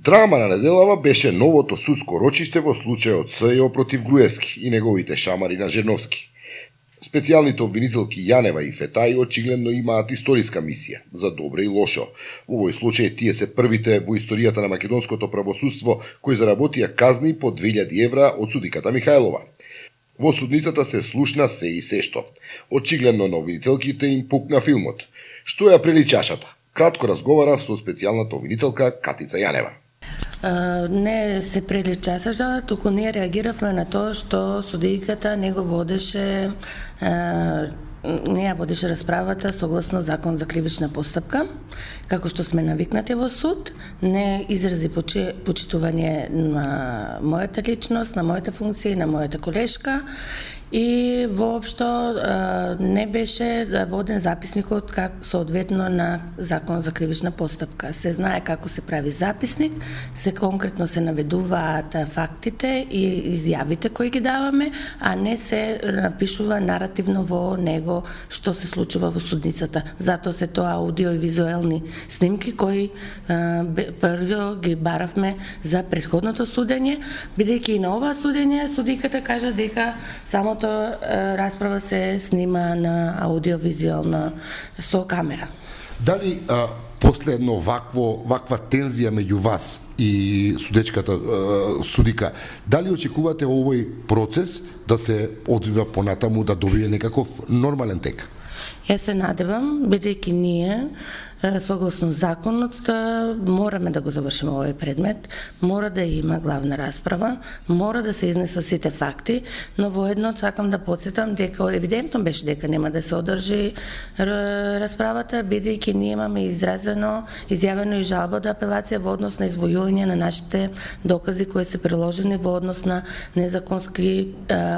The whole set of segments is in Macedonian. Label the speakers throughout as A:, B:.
A: Драма на неделава беше новото судско рочиште во случајот СЈО против Груевски и неговите шамари на Жерновски. Специјалните обвинителки Јанева и Фетај очигледно имаат историска мисија, за добро и лошо. Во овој случај тие се првите во историјата на македонското правосудство кои заработија казни по 2000 евра од судиката Михајлова. Во судницата се слушна се и сешто. Очигледно на обвинителките им пукна филмот. Што ја прели чашата? Кратко разговарав со специјалната обвинителка Катица Јанева.
B: Не се прели чашата, туку ние реагиравме на тоа што судијката не го водеше не ја водеше расправата согласно закон за кривична постапка, како што сме навикнати во суд, не изрази почитување на мојата личност, на мојата функција и на мојата колешка и воопшто не беше воден записникот соодветно на закон за кривична постапка. Се знае како се прави записник, се конкретно се наведуваат фактите и изјавите кои ги даваме, а не се напишува наративно во него што се случува во судницата. Затоа се тоа аудио и визуелни снимки кои прво ги баравме за претходното судење, бидејќи и на ова судење судиката кажа дека самото расправа се снима на аудиовизуелна со камера.
A: Дали последно ваква тензија меѓу вас и судечката судика, дали очекувате овој процес да се одвива понатаму, да добие некаков нормален тек?
B: Јас се надевам, бидејќи ние согласно законот мораме да го завршиме овој предмет, мора да има главна расправа, мора да се изнесат сите факти, но воедно сакам да потсетам дека евидентно беше дека нема да се одржи расправата, бидејќи ние имаме изјавено и жалба до апелација во однос на извојување на нашите докази кои се приложени во однос на незаконски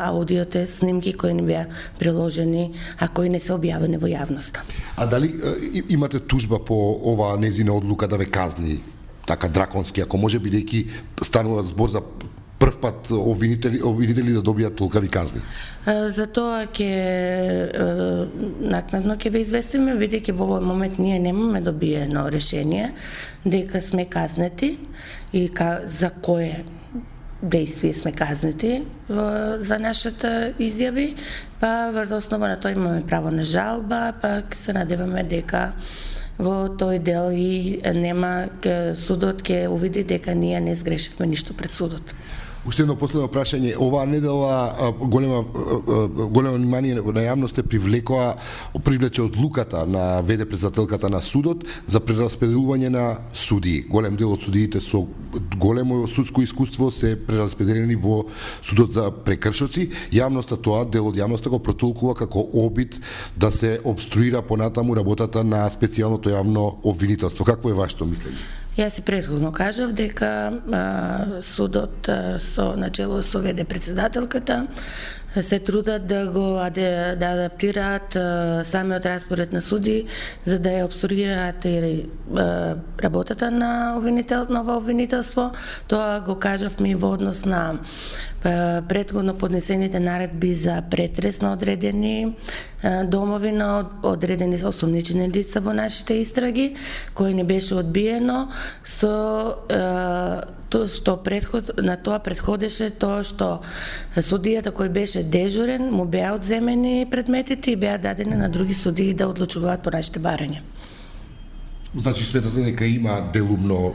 B: аудиоте снимки кои не беа приложени, а кои не се објавени во јавноста.
A: А дали имате тужба по оваа незина одлука да ве казни така драконски, ако може, бидејќи станува збор за прв пат обвинители да добијат толкави казни?
B: За тоа накнадно ќе ве известиме, бидејќи во овој момент ние немаме добиено решение дека сме казнети и за кое действие сме казнети за нашата изјави, па врз основа на тоа имаме право на жалба, па се надеваме дека во тој дел и судот ќе увиди дека ние не сгрешивме ништо пред судот.
A: Уште едно последно прашање. Оваа недела големо внимание на јавноста привлече одлуката на ВД председателката на судот за прераспределување на судии. Голем дел од судиите со големо судско искуство се прераспределени во судот за прекршоци. Јавноста дел од јавноста го протолкува како обид да се обструира понатаму работата на специјалното јавно обвинителство. Какво е вашето мислење?
B: Јас и претходно кажав дека судот со начело со ВД председателката се трудат да го адаптираат самиот распоред на суди за да ја обструираат и работата на ново обвинителство. Тоа го кажавме во однос на претходно поднесените наредби за претрес на одредени домови на одредени осомничени лица во нашите истраги, кој не беше одбиено со тоа што на тоа претходеше тоа што судијата кој беше дежурен му беа одземени предметите и беа дадени на други судии да одлучуваат по нашите барања.
A: Значи сметате дека има делумно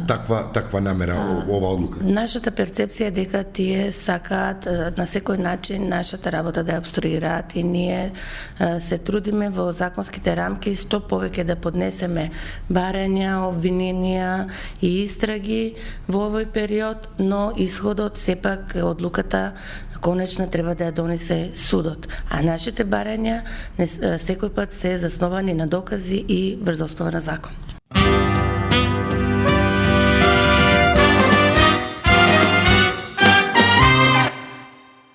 A: таква намера оваа одлука?
B: Нашата перцепција е дека тие сакаат на секој начин нашата работа да ја обструираат и ние се трудиме во законските рамки што повеќе да поднесеме барања, обвиненија и истраги во овој период, но исходот сепак одлуката конечно треба да ја донесе судот. А нашите барања секој пат се засновани на докази и врз основа на закон.